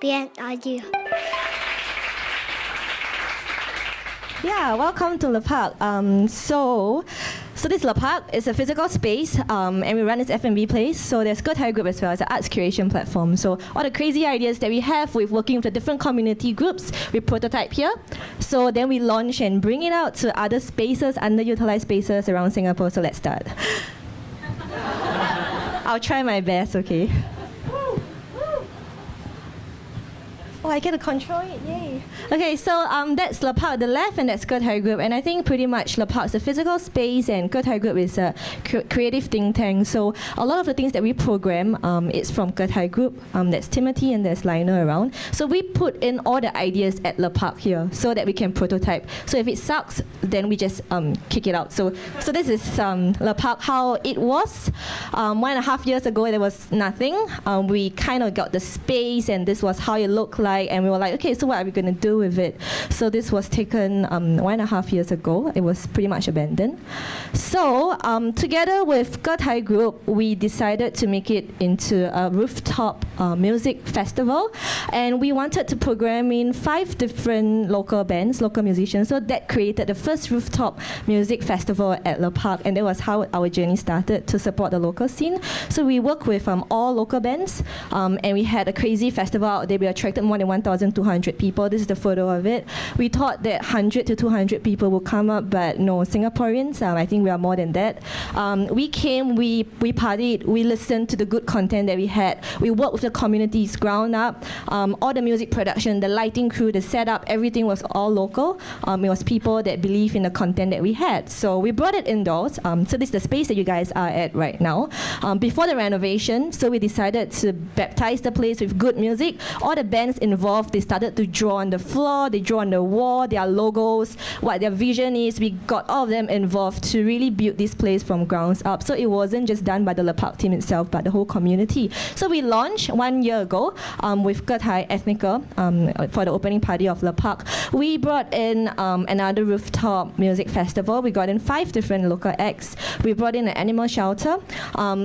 Bien adieu. Yeah, welcome to Lepark. So this is Lepark. It's a physical space, and we run this F&B place. So there's Getai Group as well. It's an arts creation platform. So all the crazy ideas that we have with working with the different community groups, we prototype here. So then we launch and bring it out to other spaces, underutilized spaces around Singapore. So let's start. I'll try my best, okay? Oh, I get to control it, yay. Okay, so that's Lepark the left, and that's Getai Group. And I think pretty much Lepark's a physical space, and Getai Group is a creative think tank. So a lot of the things that we program, it's from Getai Group. That's Timothy and there's Lionel around. So we put in all the ideas at Lepark here so that we can prototype. So if it sucks, then we just kick it out. So this is Lepark, how it was. 1.5 years ago, there was nothing. We kind of got the space, and this was how it looked like. And we were like, okay, so what are we going to do with it? So this was taken 1.5 years ago. It was pretty much abandoned. So together with Getai Group, we decided to make it into a rooftop music festival. And we wanted to program in 5 different local bands, local musicians. So that created the first rooftop music festival at Lepark. And that was how our journey started to support the local scene. So we work with all local bands. And we had a crazy festival out there. We attracted more than 1,200 people. This is the photo of it. We thought that 100 to 200 people would come up, but no, Singaporeans, I think we are more than that. We came, we partied, we listened to the good content that we had. We worked with the communities ground up. All the music production, the lighting crew, the setup, everything was all local. It was people that believe in the content that we had. So we brought it indoors. So this is the space that you guys are at right now. Before the renovation, so we decided to baptize the place with good music. All the bands involved, they started to draw on the floor, they draw on the wall, their logos, what their vision is. We got all of them involved to really build this place from grounds up. So it wasn't just done by the Lepark team itself, but the whole community. So we launched 1 year ago with Getai Ethnical for the opening party of Lepark. We brought in another rooftop music festival. We got in 5 different local acts. We brought in an animal shelter.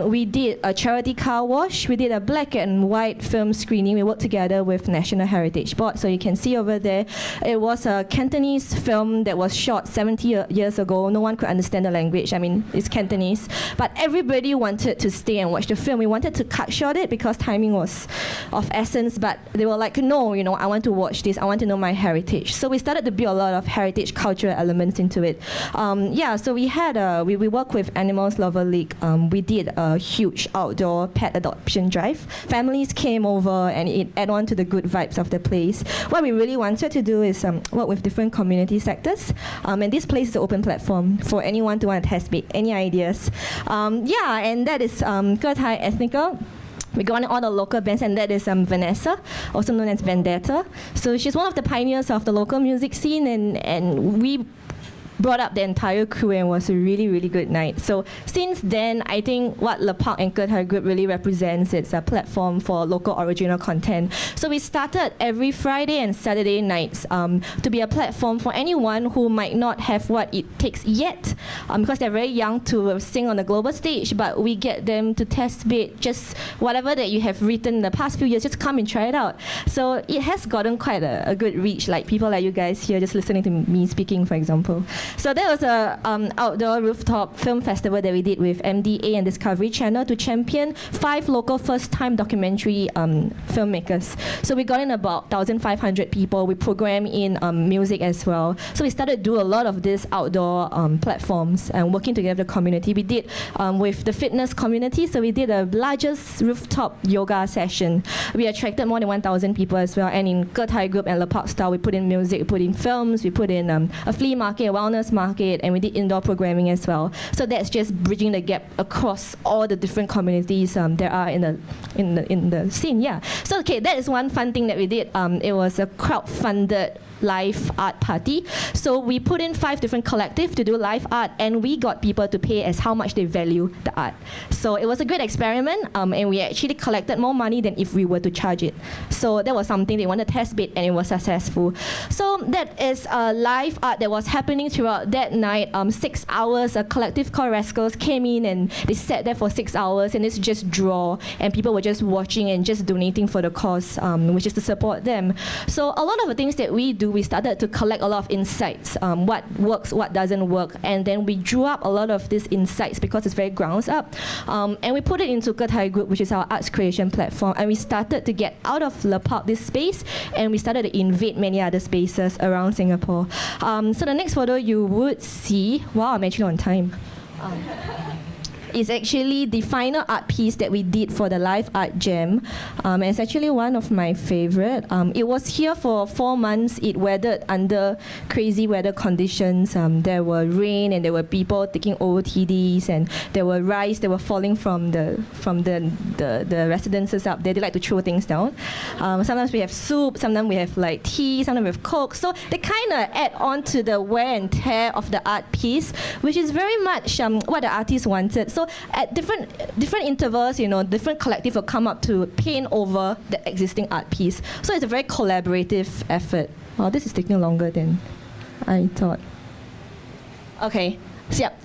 We did a charity car wash. We did a black and white film screening. We worked together with National Heritage Board. So you can see over there, it was a Cantonese film that was shot 70 years ago. No one could understand the language. I mean, it's Cantonese. But everybody wanted to stay and watch the film. We wanted to cut short it because timing was of essence, but they were like, no, I want to watch this. I want to know my heritage. So we started to build a lot of heritage cultural elements into it. So we had, we worked with Animals Lover League. We did a huge outdoor pet adoption drive. Families came over and it added on to the good vibes of the place. What we really wanted to do is work with different community sectors. And this place is an open platform for anyone to want to test any ideas. And that is Getai Ethnical. We got on all the local bands, and that is Vanessa, also known as Vendetta. So she's one of the pioneers of the local music scene, and we brought up the entire crew, and it was a really, really good night. So since then, I think what Lepark and Getai Group really represents, it's a platform for local original content. So we started every Friday and Saturday nights to be a platform for anyone who might not have what it takes yet, because they're very young to sing on the global stage, but we get them to test bit just whatever that you have written in the past few years, just come and try it out. So it has gotten quite a good reach, like people like you guys here just listening to me speaking, for example. So that was a outdoor rooftop film festival that we did with MDA and Discovery Channel to champion 5 local first-time documentary filmmakers. So we got in about 1,500 people. We program in music as well. So we started to do a lot of these outdoor platforms and working together with the community. We did with the fitness community. So we did the largest rooftop yoga session. We attracted more than 1,000 people as well. And in Getai Group and Lepark style, we put in music, we put in films, we put in a flea market, a wellness market, and we did indoor programming as well. So that's just bridging the gap across all the different communities there are in the scene. Yeah. So okay, that is one fun thing that we did. It was a crowd-funded live art party. So we put in 5 different collectives to do live art, and we got people to pay as how much they value the art. So it was a great experiment, and we actually collected more money than if we were to charge it. So that was something they wanted to test bit, and it was successful. So that is live art that was happening throughout that night. 6 hours, a collective called Rascals came in and they sat there for 6 hours, and it's just draw, and people were just watching and just donating for the cause, which is to support them. So a lot of the things that we do, we started to collect a lot of insights, what works, what doesn't work, and then we drew up a lot of these insights because it's very grounds up, and we put it into Getai Group, which is our arts creation platform, and we started to get out of Lepark, this space, and we started to invade many other spaces around Singapore. So the next photo you would see, wow, I'm actually on time. Is actually the final art piece that we did for the Live Art Jam. And it's actually one of my favorite. It was here for 4 months. It weathered under crazy weather conditions. There were rain, and there were people taking OOTDs, and there were rice that were falling from the residences up there. They like to throw things down. Sometimes we have soup, sometimes we have like tea, sometimes we have Coke. So they kind of add on to the wear and tear of the art piece, which is very much what the artist wanted. So at different intervals, different collective will come up to paint over the existing art piece. So it's a very collaborative effort. Wow, this is taking longer than I thought. Okay.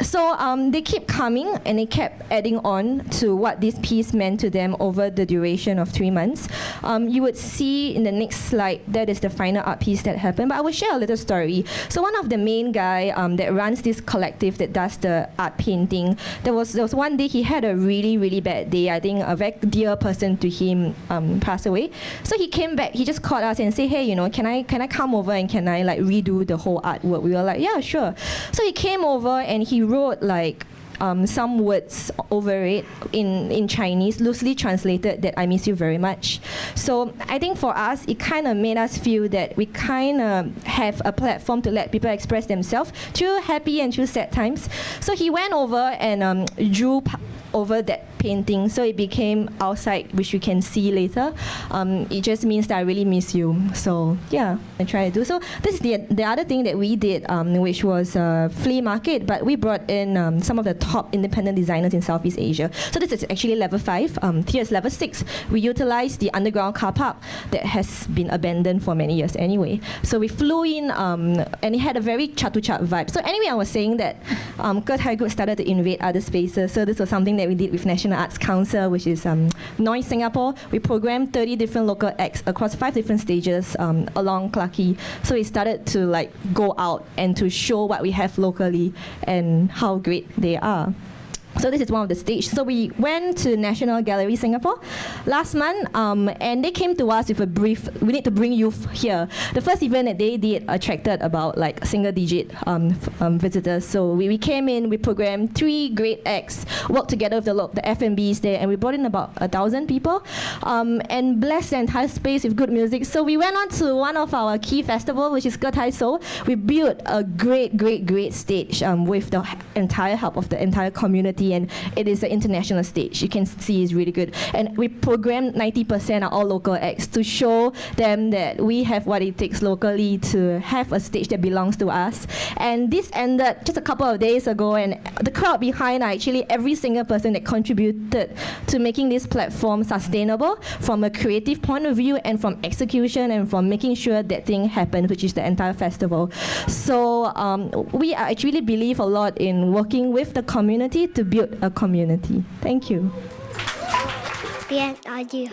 So they keep coming, and they kept adding on to what this piece meant to them over the duration of 3 months. You would see in the next slide, that is the final art piece that happened. But I will share a little story. So one of the main guy that runs this collective that does the art painting, there was one day he had a really, really bad day. I think a very dear person to him passed away. So he came back, he just called us and said, hey, can I come over and can I like redo the whole artwork? We were like, yeah, sure. So he came over and he wrote like some words over it in Chinese, loosely translated, that I miss you very much. So I think for us, it kind of made us feel that we kind of have a platform to let people express themselves through happy and through sad times. So he went over and drew over that painting, so it became outside, which you can see later. It just means that I really miss you. So yeah, I try to do. So this is the other thing that we did, which was a flea market, but we brought in some of the top independent designers in Southeast Asia. So this is actually level 5. Here is level 6. We utilized the underground car park that has been abandoned for many years anyway. So we flew in, and it had a very Chatuchak vibe. So anyway, I was saying that Getai Group started to invade other spaces. So this was something that we did with National Arts Council, which is Noise Singapore. We programmed 30 different local acts across 5 different stages along Clarke Quay. So we started to like go out and to show what we have locally and how great they are. So this is one of the stages. So we went to National Gallery Singapore last month, and they came to us with a brief, we need to bring youth here. The first event that they did attracted about like single-digit visitors. So we came in, we programmed 3 great acts, worked together with the F&Bs there, and we brought in about 1,000 people, and blessed the entire space with good music. So we went on to one of our key festivals, which is Getai Seoul. We built a great stage with the entire help of the entire community, and it is an international stage. You can see it's really good. And we programmed 90% of all local acts to show them that we have what it takes locally to have a stage that belongs to us. And this ended just a couple of days ago, and the crowd behind are actually every single person that contributed to making this platform sustainable from a creative point of view, and from execution, and from making sure that thing happened, which is the entire festival. So we actually believe a lot in working with the community to build a community. Thank you. Bien, adieu.